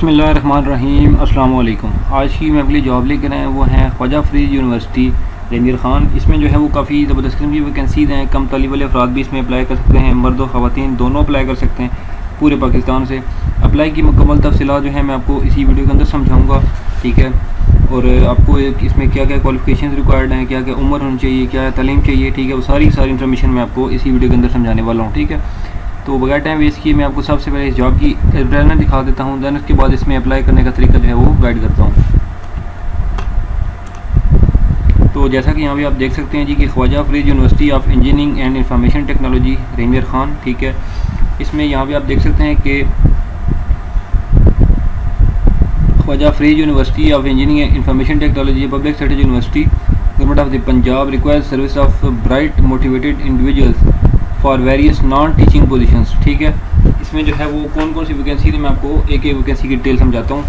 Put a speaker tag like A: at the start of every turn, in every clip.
A: बिस्मिल्लाहिर्रहमानिर्रहीम अस्सलाम वालेकुम। आज की मैं अपनी जॉब लेकर आए हैं वो हैं ख्वाजा फरीद यूनिवर्सिटी रेंजर खान। इसमें जो है वो काफ़ी ज़बरदस्त किस्म की वैकेंसीज़ हैं। कम तालीब वाले अफराद भी इसमें अप्लाई कर सकते हैं, मर्द और ख़वातीन दोनों अप्लाई कर सकते हैं पूरे पाकिस्तान से। अप्लाई की मुकम्मल तफसीलात जो है मैं आपको इसी वीडियो के अंदर समझाऊँगा, ठीक है। और आपको इसमें क्या क्या क्वालिफिकेशन रिक्वायर्ड हैं, क्या क्या उम्र होनी चाहिए, क्या तालीम चाहिए, ठीक है। वो सारी इन्फॉर्मेशन मैं आपको इसी वीडियो के अंदर समझाने वाला हूँ, ठीक है। तो बगैर टाइम वेस्ट किए मैं आपको सबसे पहले इस जॉब की एडवर्टाइजमेंट दिखा देता हूँ, दैन उसके बाद इसमें अप्लाई करने का तरीका जो है वो गाइड करता हूँ। तो जैसा कि यहाँ पे आप देख सकते हैं जी कि Khwaja Farid university of engineering and information technology ranger Khan, ठीक है। इसमें यहाँ पे आप देख सकते हैं कि Khwaja Farid university of engineering and information technology public sector university government of the Punjab requires service of bright motivated individuals for various non teaching positions, ठीक है। इसमें जो है वो कौन कौन सी वैकेंसी है मैं आपको एक एक वैकेंसी की डिटेल समझाता हूँ।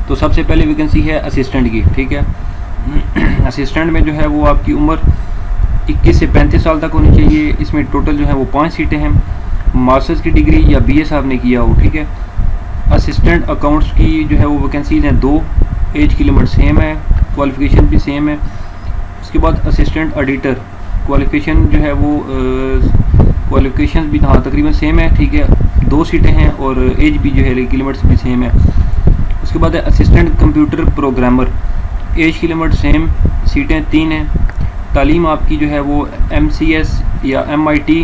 A: तो सबसे पहले वैकेंसी है असिस्टेंट की, ठीक है। असिस्टेंट में जो है वो आपकी उम्र 21 से 35 साल तक होनी चाहिए। इसमें टोटल जो है वो 5 सीटें हैं। मास्टर्स की डिग्री या BS आपने किया हो, ठीक है। असिस्टेंट अकाउंट्स की जो है वो वैकेंसीज हैं 2, एज की लिमिट सेम है, क्वालिफिकेशन भी सेम है। उसके बाद असिस्टेंट ऑडिटर क्वालिफिकेशन जो है वो क्वालिफिकेशन भी हाँ तकरीबन सेम है, ठीक है। 2 सीटें हैं और एज भी जो है की लिमिट्स भी सेम है। उसके बाद है असिस्टेंट कंप्यूटर प्रोग्रामर, एज की लिमिट सेम, सीटें 3 हैं। तालीम आपकी जो है वो MCS या MIT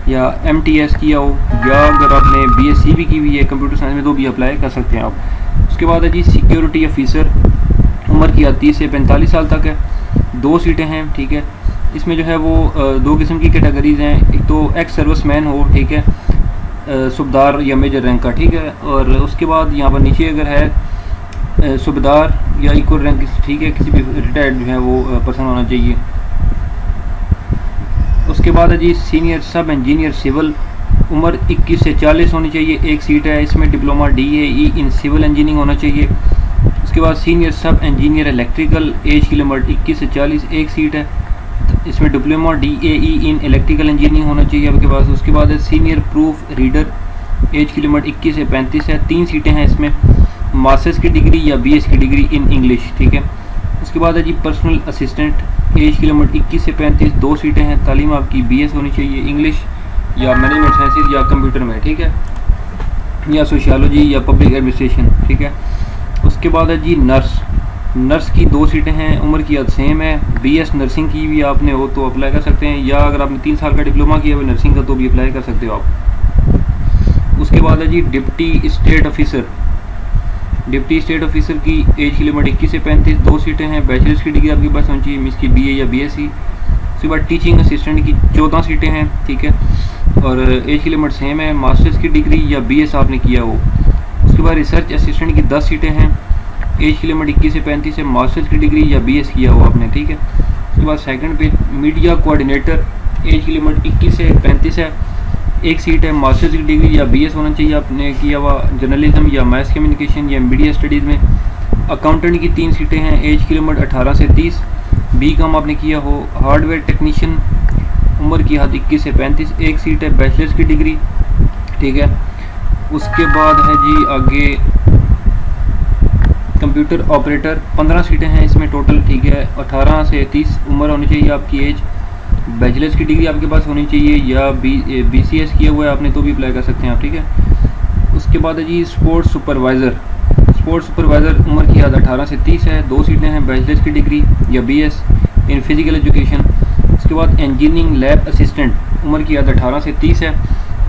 A: या MTS किया हो, या अगर आपने BSc भी की हुई है कंप्यूटर साइंस में तो भी अप्लाई कर सकते हैं आप। उसके बाद है जी सिक्योरिटी ऑफिसर, उम्र की 30 से 45 साल तक है। 2 सीटें हैं, ठीक है। इसमें जो है वो 2 किस्म की कैटेगरीज हैं। एक तो एक्स सर्विसमैन हो, ठीक है, सूबेदार या मेजर रैंक का, ठीक है। और उसके बाद यहाँ पर नीचे अगर है सूबेदार या इक्वल रैंक, ठीक है, किसी भी रिटायर्ड जो है वो पर्सन होना चाहिए। उसके बाद है जी सीनियर सब इंजीनियर सिविल, उम्र 21 से 40 होनी चाहिए, 1 सीट है। इसमें diploma DAE in civil engineering होना चाहिए। उसके बाद senior sub engineer electrical, age की लिमिट 21 से 40, 1 सीट है। इसमें diploma DAE in electrical engineering होना चाहिए आपके पास। उसके बाद है सीनियर प्रूफ रीडर, एज की लिमिट 21 से 35 है, 3 सीटें हैं इसमें। मास्टर्स की डिग्री या BS की डिग्री इन इंग्लिश, ठीक है। उसके बाद है जी पर्सनल असिस्टेंट, एज की लिमिट 21 से 35, 2 सीटें हैं। तालीम आपकी BS होनी चाहिए, इंग्लिश या मैनेजमेंट साइंसेज या कंप्यूटर में, ठीक है, या सोशियोलॉजी या पब्लिक एडमिनिस्ट्रेशन, ठीक है। उसके बाद है जी नर्स की 2 सीटें हैं, उम्र की हद सेम है। BS नर्सिंग की भी आपने हो तो अप्लाई कर सकते हैं, या अगर आपने 3 साल का डिप्लोमा किया हुआ नर्सिंग का तो भी अप्लाई कर सकते हो आप। उसके बाद है जी डिप्टी स्टेट ऑफिसर की एज की लिमिट 21 से 35, 2 सीटें हैं। बैचलर्स की डिग्री आपके पास होनी चाहिए, मिस की BA या BSc। उसके बाद टीचिंग असिस्टेंट की 14 सीटें हैं, ठीक है, और एज की लिमिट सेम है। मास्टर्स की डिग्री या BS आपने किया हो। उसके बाद रिसर्च असिस्टेंट की 10 सीटें हैं, एज की लिमिट 21 से 35 है। मास्टर्स की डिग्री या BS किया हो आपने, ठीक है। उसके बाद सेकंड पे मीडिया कोऑर्डिनेटर, एज की लिमिट 21 से 35 है, 1 सीट है। मास्टर्स की डिग्री या BS होना चाहिए आपने किया हुआ जर्नलिज्म या मास कम्युनिकेशन या मीडिया स्टडीज़ में। अकाउंटेंट की 3 सीटें हैं, एज की लिमिट 18 से 30, BCom आपने किया हो। हार्डवेयर टेक्नीशियन, उम्र की हद 21 से 35, 1 सीट है। बैचलर्स की डिग्री, ठीक है। उसके बाद है जी आगे कंप्यूटर ऑपरेटर, 15 सीटें हैं इसमें टोटल, ठीक है। 18 से 30 उम्र होनी चाहिए आपकी एज। बैचलर्स की डिग्री आपके पास होनी चाहिए, या BCS किया हुआ है आपने तो भी अप्लाई कर सकते हैं आप, ठीक है। उसके बाद है जी स्पोर्ट्स सुपरवाइज़र, उम्र की हद 18 से 30 है, 2 सीटें हैं। बैचलर्स की डिग्री या BS इन फिजिकल एजुकेशन। उसके बाद इंजीनियरिंग लैब असिस्टेंट, उम्र की हद 18 से 30 है,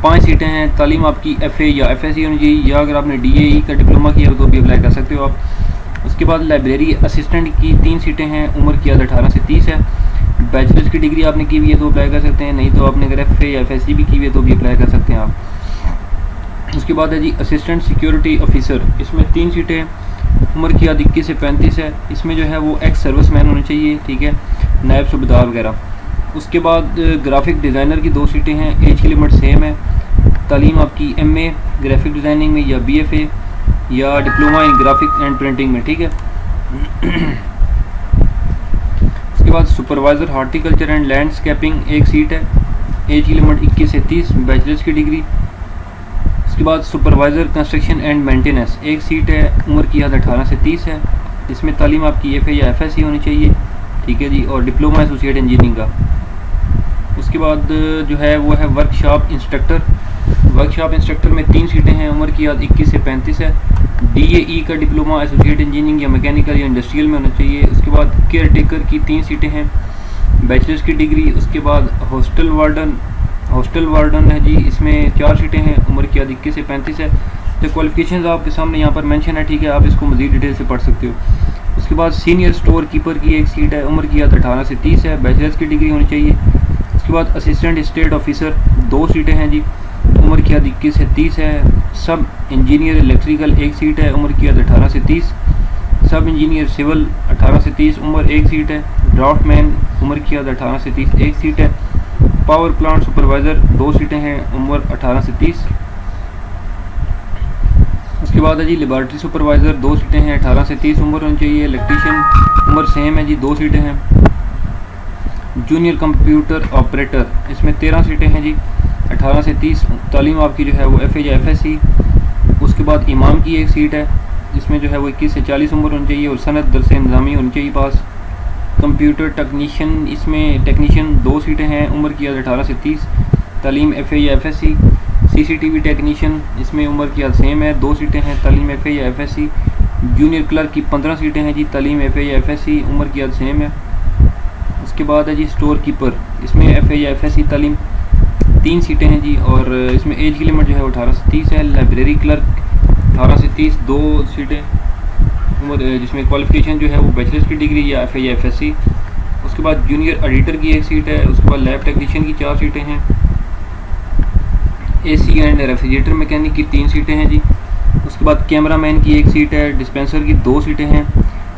A: 5 सीटें हैं। तालीम आपकी FA या FSc होनी चाहिए, या अगर आपने DAE का डिप्लोमा किया हो तो भी अप्लाई कर सकते हो आप। उसके बाद लाइब्रेरी असिस्टेंट की 3 सीटें हैं, उम्र की हद 18 से 30 है। बैचलर्स की डिग्री आपने की हुई है तो अप्लाई कर सकते हैं, नहीं तो आपने अगर FA या FSc भी की हुई है तो भी अप्लाई कर सकते हैं आप। उसके बाद है जी असिस्टेंट सिक्योरिटी ऑफिसर, इसमें 3 सीटें हैं, उम्र की हद 21 से 35 है। इसमें जो है वो एक्स सर्विसमैन होने चाहिए, ठीक है, नायब सूबेदार वगैरह। उसके बाद ग्राफिक डिज़ाइनर की 2 सीटें हैं, एज की लिमिट सेम है। तालीम आपकी MA ग्राफिक डिज़ाइनिंग में या BFA या diploma in graphic and printing में, ठीक है। उसके बाद supervisor horticulture and landscaping, 1 seat है, एज की लिमिट 21 से 30, बैचलर्स की डिग्री। उसके बाद सुपरवाइज़र कंस्ट्रक्शन एंड मेंटेनेंस एक सीट है, उम्र की हद 18 से 30 है। इसमें तालीम आपकी FA या FSC होनी चाहिए, ठीक है जी, और डिप्लोमा एसोसिएट इंजीनियरिंग का। उसके बाद जो है वो है वर्कशॉप इंस्ट्रक्टर। वर्कशॉप इंस्ट्रक्टर में 3 सीटें हैं, उम्र की हद 21 से 35 है। DAE का डिप्लोमा एसोसिएट इंजीनियरिंग या मैकेनिकल या इंडस्ट्रियल में होना चाहिए। उसके बाद केयर टेकर की 3 सीटें हैं, बैचलर्स की डिग्री। उसके बाद हॉस्टल वार्डन है जी, इसमें 4 सीटें हैं, उम्र की हद 21 से 35 है। तो क्वालिफिकेशंस आपके सामने यहाँ पर मेंशन है, ठीक है, आप इसको मज़ीद डिटेल से पढ़ सकते हो। उसके बाद सीनियर स्टोर कीपर की एक सीट है, उम्र की हद 18 से 30 है, बैचलर्स की डिग्री होनी चाहिए। उसके बाद असिस्टेंट स्टेट ऑफिसर 2 सीटें हैं जी, उम्र की हद 21 से 30 है। सब इंजीनियर इलेक्ट्रिकल एक सीट है, उम्र की हद 18 से 30। सब इंजीनियर सिविल 18 से 30, उम्र एक सीट है। ड्राफ्टमैन उम्र की हद 18 से 30 एक सीट है। पावर प्लांट सुपरवाइज़र 2 सीटें हैं, उम्र 18 से 30। उसके बाद है जी लेबॉर्ट्री सुपरवाइज़र 2 सीटें हैं, 18 से 30 उम्र होनी चाहिए। इलेक्ट्रीशियन उम्र सेम है जी, 2 सीटें हैं। जूनियर कंप्यूटर ऑपरेटर इसमें 13 सीटें हैं जी, 18 से 30। तालीम आपकी जो है वो FA या FSC। उसके बाद इमाम की एक सीट है, इसमें जो है वो 21 से 40 उम्र होनी चाहिए और सनद दरस इंतज़ामी होनी चाहिए पास। कंप्यूटर टेक्नीशियन, इसमें टेक्नीशियन 2 सीटें हैं, उम्र की हद 18 से 30, तालीम FA या FSC। CCTV टेक्नीशियन, इसमें उम्र की हद सेम है, 2 सीटें हैं, तालीम FA या FSC। जूनियर क्लर्क की 15 सीटें हैं जी, तालीम FA या FSC, उम्र की हद सेम है। उसके बाद है जी स्टोर कीपर, इसमें FA या FSC, तालीम 3 सीटें हैं जी, और इसमें एज की लिमिट जो है वो 18 से 30 है। लाइब्रेरी क्लर्क 18 से 30, 2 सीटें उम्र, जिसमें क्वालिफिकेशन जो है वो बैचलर्स की डिग्री या FA या FSC। उसके बाद जूनियर एडिटर की एक सीट है। उसके बाद लैब टेक्नीशियन की 4 सीटें हैं। AC एंड रेफ्रिजरेटर मैकेनिक की 3 सीटें हैं जी। उसके बाद कैमरामैन की एक सीट है, डिस्पेंसर की 2 सीटें हैं।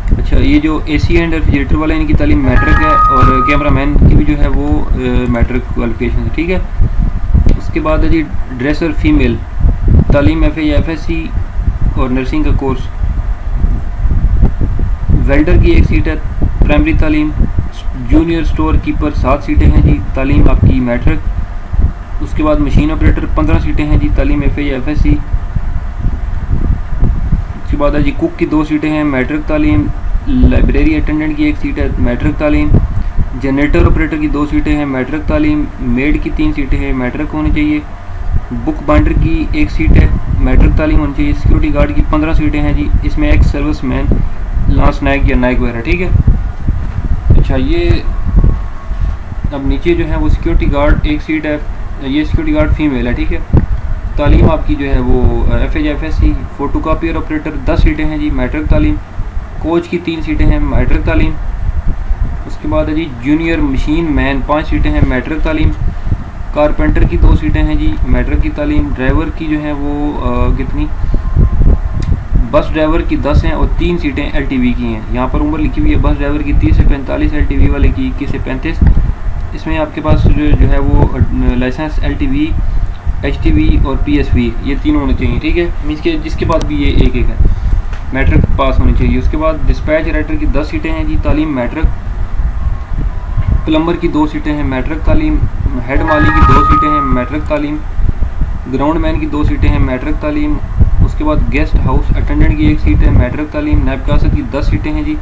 A: अच्छा, ये जो AC एंड रेफ्रिजरेटर वाले इनकी तालीम मैट्रिक है, और कैमरामैन की भी जो है वो मैट्रिक क्वालिफिकेशन है, ठीक है। उसके बाद है जी ड्रेसर फीमेल, तालीम FA या FSC और नर्सिंग का कोर्स। वेल्डर की एक सीट है, प्राइमरी तालीम। जूनियर स्टोर कीपर 7 सीटें हैं जी, तालीम आपकी मैट्रिक। उसके बाद मशीन ऑपरेटर 15 सीटें हैं जी, तालीम FA या FSC। उसके बाद है जी कुक की 2 सीटें हैं, मैट्रिक तालीम। लाइब्रेरी अटेंडेंट की एक सीट है, मैट्रिक तालीम। जनरेटर ऑपरेटर की 2 सीटें हैं, मैट्रिक तालीम। मेड की 3 सीटें हैं, मैट्रिक होनी चाहिए। बुक बाइंडर की एक सीट है, मैट्रिक तालीम होनी चाहिए। सिक्योरिटी गार्ड की 15 सीटें हैं जी, इसमें एक्स सर्विस मैन, लांस नायक या नायक वगैरह, ठीक है। अच्छा, ये अब नीचे जो है वो सिक्योरिटी गार्ड एक सीट है, ये सिक्योरिटी गार्ड फीमेल है, ठीक है। तालीम आपकी जो है वो FA या FSC। फोटोकॉपियर ऑपरेटर 10 सीटें हैं जी, मैट्रिक तालीम। कोच की 3 सीटें हैं, मैट्रिक तालीम। उसके बाद है जी जूनियर मशीन मैन 5 सीटें हैं, मैट्रिक तालीम। कारपेंटर की 2 सीटें हैं जी, मैट्रिक की तालीम। ड्राइवर की जो है वो कितनी, बस ड्राइवर की 10 हैं और 3 सीटें LTV की हैं। यहाँ पर उम्र लिखी हुई है बस ड्राइवर की 30 से 45, LTV वाले की 21 से 35। इसमें आपके पास जो है वो लाइसेंस LTV, HTV और PSV ये 3 होने चाहिए, ठीक है। मीन्स के जिसके बाद भी ये एक है, मैट्रिक पास होनी चाहिए। उसके बाद डिस्पैच राइटर की 10 सीटें हैं जी, तालीम मैट्रिक। प्लम्बर की 2 सीटें हैं, मैट्रिक तालीम। हेड माली की 2 सीटें हैं, मैट्रिक तालीम। ग्राउंड मैन की 2 सीटें हैं, मैट्रिक तालीम। उसके बाद गेस्ट हाउस अटेंडेंट की 1 सीट है, मैट्रिक तालीम। नैब कासर की 10 सीटें हैं जी,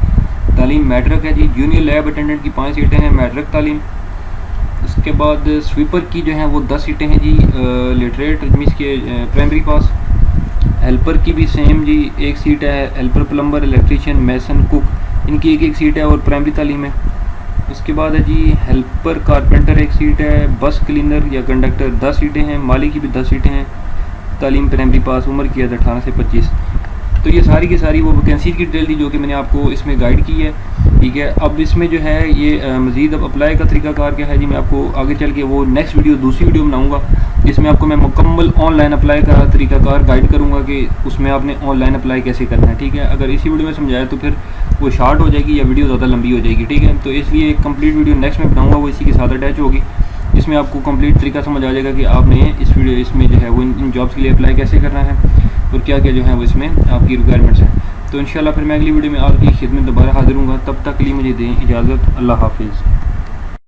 A: तालीम मैट्रिक है जी। जूनियर लैब अटेंडेंट की 5 सीटें हैं, मैट्रिक तालीम। उसके बाद स्वीपर की जो है वो 10 सीटें हैं जी, लिटरेट मीन्स के प्राइमरी पास। हेल्पर की भी सेम जी 1 सीट है, हेल्पर प्लम्बर, इलेक्ट्रीशियन, मैसन, कुक इनकी 1 सीट है और प्राइमरी तालीम है। उसके बाद है जी हेल्पर कारपेंटर 1 सीट है, बस क्लीनर या कंडक्टर 10 सीटें हैं, माली की भी 10 सीटें हैं, तालीम प्राइमरी पास, उम्र की 18 से 25। तो ये सारी की सारी वो वैकेंसी की डिटेल थी जो कि मैंने आपको इसमें गाइड की है, ठीक है। अब इसमें जो है ये मज़ीद अब अप्लाई का तरीकाकार क्या है जी, मैं आपको आगे चल के वो नेक्स्ट वीडियो दूसरी वीडियो बनाऊंगा जिसमें आपको मैं मुकम्मल ऑनलाइन अप्लाई का तरीकाकार गाइड करूंगा कि उसमें आपने ऑनलाइन अप्लाई कैसे करना है, ठीक है। अगर इसी वीडियो में समझाया तो फिर वो शार्ट हो जाएगी या वीडियो ज़्यादा लंबी हो जाएगी, ठीक है। तो इसलिए एक कंप्लीट वीडियो नेक्स्ट में बनाऊँगा, वो इसी के साथ अटैच होगी, जिसमें आपको कंप्लीट तरीका समझ आ जाएगा कि आपने इस वीडियो इसमें जो है वो इन जॉब्स के लिए अप्लाई कैसे करना है और क्या क्या जो है वो इसमें आपकी रिक्वायरमेंट्स हैं। तो इंशाल्लाह फिर मैं अगली वीडियो में आपकी खिदमत दोबारा हाजिर हूँगा, तब तक के लिए मुझे दें इजाज़त। अल्लाह हाफिज़।